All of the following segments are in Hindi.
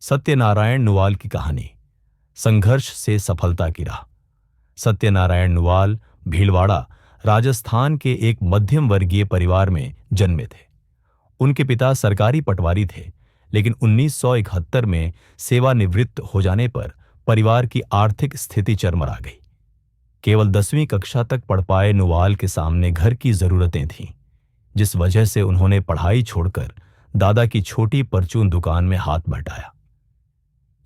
सत्यनारायण नुवाल की कहानी। संघर्ष से सफलता की राह। सत्यनारायण नुवाल भीलवाड़ा, राजस्थान के एक मध्यम वर्गीय परिवार में जन्मे थे। उनके पिता सरकारी पटवारी थे, लेकिन 1971 में सेवानिवृत्त हो जाने पर परिवार की आर्थिक स्थिति चरमरा गई। केवल 10वीं कक्षा तक पढ़ पाए नुवाल के सामने घर की जरूरतें थीं, जिस वजह से उन्होंने पढ़ाई छोड़कर दादा की छोटी परचून दुकान में हाथ बटाया।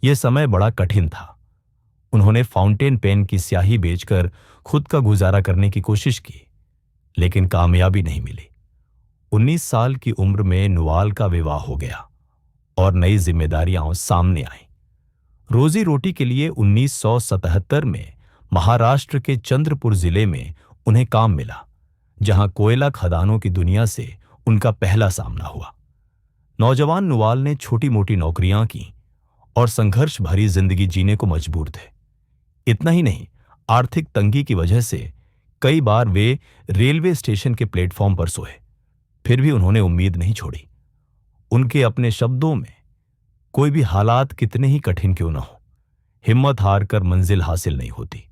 यह समय बड़ा कठिन था। उन्होंने फाउंटेन पेन की स्याही बेचकर खुद का गुजारा करने की कोशिश की, लेकिन कामयाबी नहीं मिली। 19 साल की उम्र में नुवाल का विवाह हो गया और नई जिम्मेदारियां सामने आईं। रोजी रोटी के लिए 1977 में महाराष्ट्र के चंद्रपुर जिले में उन्हें काम मिला, जहां कोयला खदानों की दुनिया से उनका पहला सामना हुआ। नौजवान नुवाल ने छोटी मोटी नौकरियां की और संघर्ष भरी जिंदगी जीने को मजबूर थे। इतना ही नहीं, आर्थिक तंगी की वजह से कई बार वे रेलवे स्टेशन के प्लेटफॉर्म पर सोए, फिर भी उन्होंने उम्मीद नहीं छोड़ी। उनके अपने शब्दों में, कोई भी हालात कितने ही कठिन क्यों न हो, हिम्मत हार कर मंजिल हासिल नहीं होती।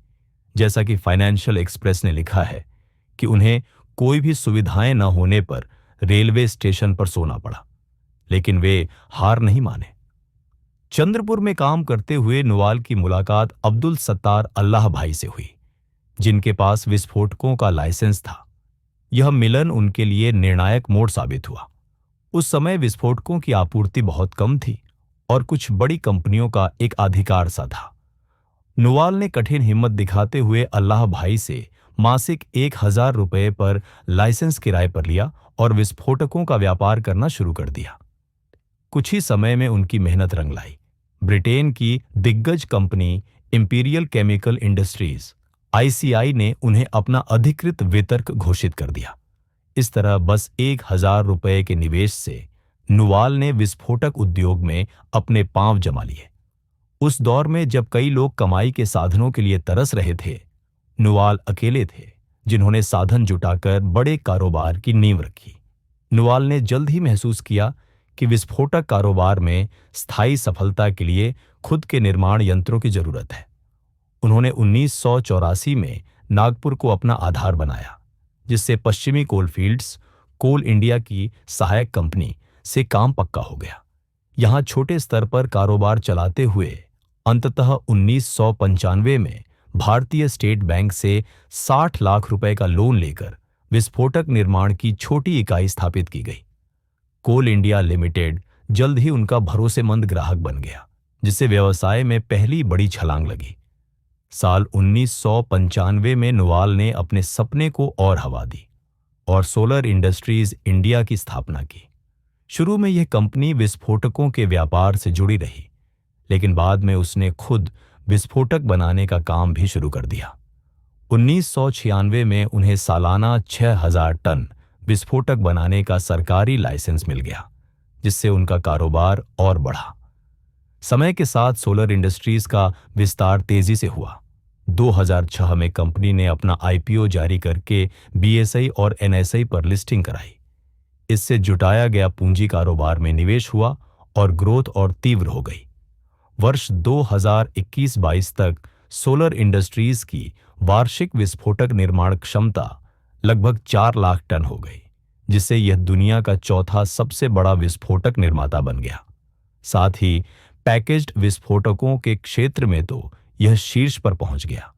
जैसा कि फाइनेंशियल एक्सप्रेस ने लिखा है कि उन्हें कोई भी सुविधाएं न होने पर रेलवे स्टेशन पर सोना पड़ा, लेकिन वे हार नहीं माने। चंद्रपुर में काम करते हुए नुवाल की मुलाकात अब्दुल सत्तार अल्लाह भाई से हुई, जिनके पास विस्फोटकों का लाइसेंस था। यह मिलन उनके लिए निर्णायक मोड़ साबित हुआ। उस समय विस्फोटकों की आपूर्ति बहुत कम थी और कुछ बड़ी कंपनियों का एक अधिकार सा था। नुवाल ने कठिन हिम्मत दिखाते हुए अल्लाह भाई से मासिक 1000 रुपये पर लाइसेंस किराए पर लिया और विस्फोटकों का व्यापार करना शुरू कर दिया। कुछ ही समय में उनकी मेहनत रंग लाई। ब्रिटेन की दिग्गज company imperial chemical industries (ICI) ने उन्हें अपना अधिकृत वितरक घोषित कर दिया। इस तरह बस 1000 रुपये के निवेश से नुवाल ने विस्फोटक उद्योग में अपने पांव जमा लिए। उस दौर में जब कई लोग कमाई के साधनों के लिए तरस रहे थे, नुवाल अकेले थे जिन्होंने साधन जुटाकर बड़े कारोबार की नींव रखी। नुवाल ने जल्द ही महसूस किया कि विस्फोटक कारोबार में स्थायी सफलता के लिए खुद के निर्माण यंत्रों की जरूरत है। उन्होंने 1984 में नागपुर को अपना आधार बनाया, जिससे पश्चिमी कोलफील्ड्स कोल इंडिया की सहायक कंपनी से काम पक्का हो गया। यहां छोटे स्तर पर कारोबार चलाते हुए अंततः 1995 में भारतीय स्टेट बैंक से 60 लाख रुपए का लोन लेकर विस्फोटक निर्माण की छोटी इकाई स्थापित की गई। कोल इंडिया लिमिटेड जल्द ही उनका भरोसेमंद ग्राहक बन गया, जिससे व्यवसाय में पहली बड़ी छलांग लगी। साल 1995 में नुवाल ने अपने सपने को और हवा दी और सोलर इंडस्ट्रीज इंडिया की स्थापना की। शुरू में यह कंपनी विस्फोटकों के व्यापार से जुड़ी रही, लेकिन बाद में उसने खुद विस्फोटक बनाने का काम भी शुरू कर दिया। 1996 में उन्हें सालाना 6000 टन विस्फोटक बनाने का सरकारी लाइसेंस मिल गया, जिससे उनका कारोबार और बढ़ा। समय के साथ सोलर इंडस्ट्रीज का विस्तार तेजी से हुआ। 2006 में कंपनी ने अपना IPO जारी करके BSI और NSI पर लिस्टिंग कराई। इससे जुटाया गया पूंजी कारोबार में निवेश हुआ और ग्रोथ और तीव्र हो गई। वर्ष 2021-22 तक सोलर इंडस्ट्रीज की वार्षिक विस्फोटक निर्माण क्षमता लगभग 4 लाख टन हो गई, जिससे यह दुनिया का चौथा सबसे बड़ा विस्फोटक निर्माता बन गया। साथ ही पैकेज्ड विस्फोटकों के क्षेत्र में तो यह शीर्ष पर पहुंच गया।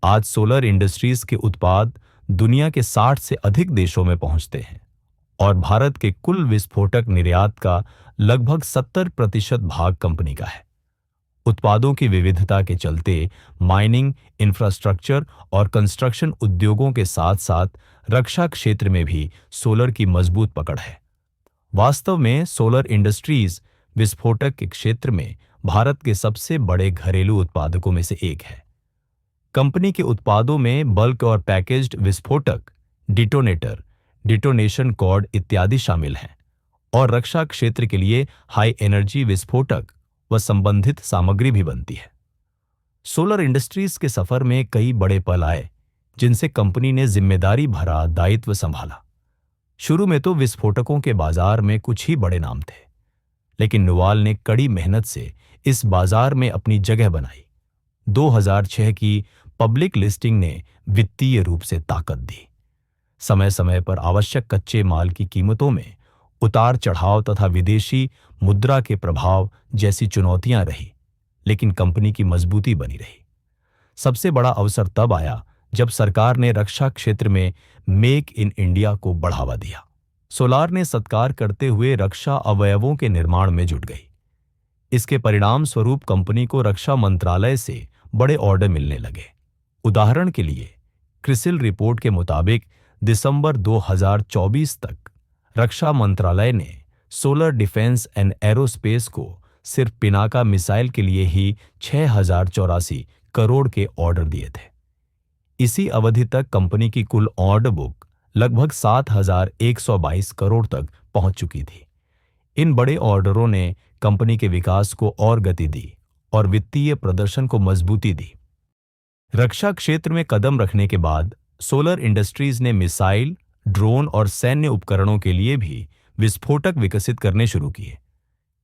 आज सोलर इंडस्ट्रीज के उत्पाद दुनिया के 60 से अधिक देशों में पहुंचते हैं और भारत के कुल विस्फोटक निर्यात का लगभग 70% भाग कंपनी का है। उत्पादों की विविधता के चलते माइनिंग, इंफ्रास्ट्रक्चर और कंस्ट्रक्शन उद्योगों के साथ साथ रक्षा क्षेत्र में भी सोलर की मजबूत पकड़ है। वास्तव में सोलर इंडस्ट्रीज विस्फोटक के क्षेत्र में भारत के सबसे बड़े घरेलू उत्पादकों में से एक है। कंपनी के उत्पादों में बल्क और पैकेज्ड विस्फोटक, डिटोनेटर, डिटोनेशन कॉर्ड इत्यादि शामिल हैं और रक्षा क्षेत्र के लिए हाई एनर्जी विस्फोटक व संबंधित सामग्री भी बनती है। सोलर इंडस्ट्रीज के सफर में कई बड़े पल आए, जिनसे कंपनी ने जिम्मेदारी भरा दायित्व संभाला। शुरू में तो विस्फोटकों के बाजार में कुछ ही बड़े नाम थे, लेकिन नुवाल ने कड़ी मेहनत से इस बाजार में अपनी जगह बनाई। 2006 की पब्लिक लिस्टिंग ने वित्तीय रूप से ताकत दी। समय समय पर आवश्यक कच्चे माल की कीमतों में उतार चढ़ाव तथा विदेशी मुद्रा के प्रभाव जैसी चुनौतियां रही, लेकिन कंपनी की मजबूती बनी रही। सबसे बड़ा अवसर तब आया जब सरकार ने रक्षा क्षेत्र में मेक इन इंडिया को बढ़ावा दिया। सोलार ने सत्कार करते हुए रक्षा अवयवों के निर्माण में जुट गई। इसके परिणाम स्वरूप कंपनी को रक्षा मंत्रालय से बड़े ऑर्डर मिलने लगे। उदाहरण के लिए क्रिसिल रिपोर्ट के मुताबिक दिसंबर 2024 तक रक्षा मंत्रालय ने सोलर डिफेंस एंड एरोस्पेस को सिर्फ पिनाका मिसाइल के लिए ही 6084 करोड़ के ऑर्डर दिए थे। इसी अवधि तक कंपनी की कुल ऑर्डर बुक लगभग 7122 करोड़ तक पहुंच चुकी थी। इन बड़े ऑर्डरों ने कंपनी के विकास को और गति दी और वित्तीय प्रदर्शन को मजबूती दी। रक्षा क्षेत्र में कदम रखने के बाद सोलर इंडस्ट्रीज ने मिसाइल, ड्रोन और सैन्य उपकरणों के लिए भी विस्फोटक विकसित करने शुरू किए।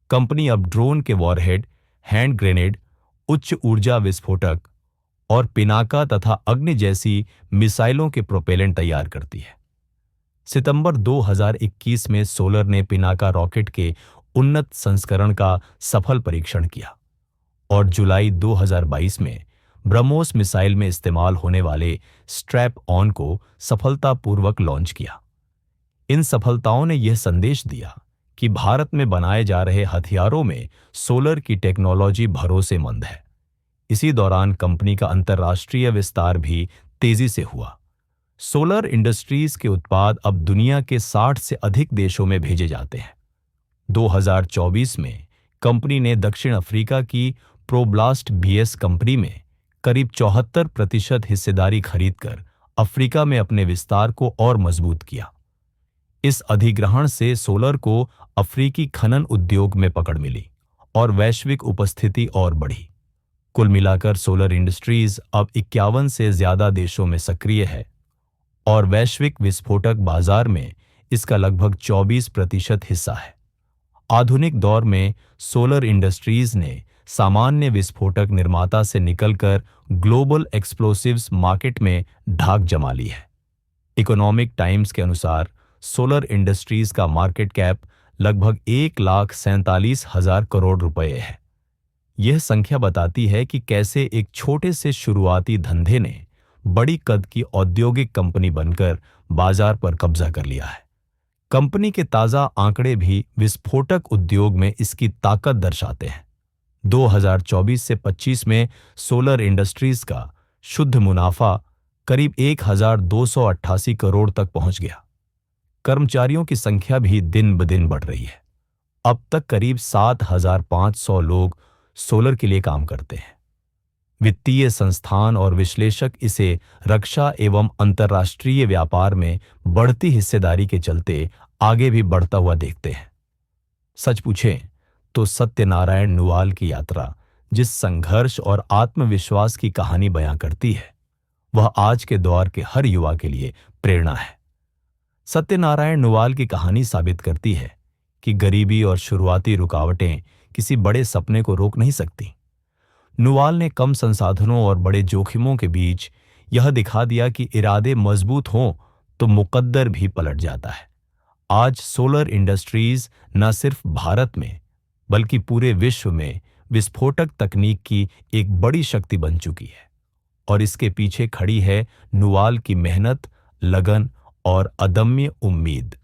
कंपनी अब ड्रोन के वॉरहेड, हैंड ग्रेनेड, उच्च ऊर्जा विस्फोटक और पिनाका तथा अग्नि जैसी मिसाइलों के प्रोपेलेंट तैयार करती है। सितंबर 2021 में सोलर ने पिनाका रॉकेट के उन्नत संस्करण का सफल परीक्षण किया और जुलाई 2022 में ब्रह्मोस मिसाइल में इस्तेमाल होने वाले स्ट्रैप ऑन को सफलतापूर्वक लॉन्च किया। इन सफलताओं ने यह संदेश दिया कि भारत में बनाए जा रहे हथियारों में सोलर की टेक्नोलॉजी भरोसेमंद है। इसी दौरान कंपनी का अंतर्राष्ट्रीय विस्तार भी तेजी से हुआ। सोलर इंडस्ट्रीज के उत्पाद अब दुनिया के 60 से अधिक देशों में भेजे जाते हैं। 2024 में कंपनी ने दक्षिण अफ्रीका की प्रोब्लास्ट बीएस कंपनी में करीब 74% हिस्सेदारी खरीदकर अफ्रीका में अपने विस्तार को और मजबूत किया। इस अधिग्रहण से सोलर को अफ्रीकी खनन उद्योग में पकड़ मिली और वैश्विक उपस्थिति और बढ़ी। कुल मिलाकर सोलर इंडस्ट्रीज अब 51 से ज्यादा देशों में सक्रिय है और वैश्विक विस्फोटक बाजार में इसका लगभग 24% हिस्सा है। आधुनिक दौर में सोलर इंडस्ट्रीज ने सामान्य विस्फोटक निर्माता से निकलकर ग्लोबल एक्सप्लोसिव्स मार्केट में ढाक जमा ली है। इकोनॉमिक टाइम्स के अनुसार सोलर इंडस्ट्रीज का मार्केट कैप लगभग 1,47,000 करोड़ रुपए है। यह संख्या बताती है कि कैसे एक छोटे से शुरुआती धंधे ने बड़ी कद की औद्योगिक कंपनी बनकर बाजार पर कब्जा कर लिया है। कंपनी के ताजा आंकड़े भी विस्फोटक उद्योग में इसकी ताकत दर्शाते हैं। 2024 से 25 में सोलर इंडस्ट्रीज का शुद्ध मुनाफा करीब 1,288 करोड़ तक पहुंच गया। कर्मचारियों की संख्या भी दिन ब दिन बढ़ रही है। अब तक करीब 7,500 लोग सोलर के लिए काम करते हैं। वित्तीय संस्थान और विश्लेषक इसे रक्षा एवं अंतर्राष्ट्रीय व्यापार में बढ़ती हिस्सेदारी के चलते आगे भी बढ़ता हुआ देखते हैं। सच पूछें तो सत्यनारायण नुवाल की यात्रा जिस संघर्ष और आत्मविश्वास की कहानी बयां करती है, वह आज के दौर के हर युवा के लिए प्रेरणा है। सत्यनारायण नुवाल की कहानी साबित करती है कि गरीबी और शुरुआती रुकावटें किसी बड़े सपने को रोक नहीं सकती। नुवाल ने कम संसाधनों और बड़े जोखिमों के बीच यह दिखा दिया कि इरादे मजबूत हों तो मुकद्दर भी पलट जाता है। आज सोलर इंडस्ट्रीज न सिर्फ भारत में बल्कि पूरे विश्व में विस्फोटक तकनीक की एक बड़ी शक्ति बन चुकी है और इसके पीछे खड़ी है नुवाल की मेहनत, लगन और अदम्य उम्मीद।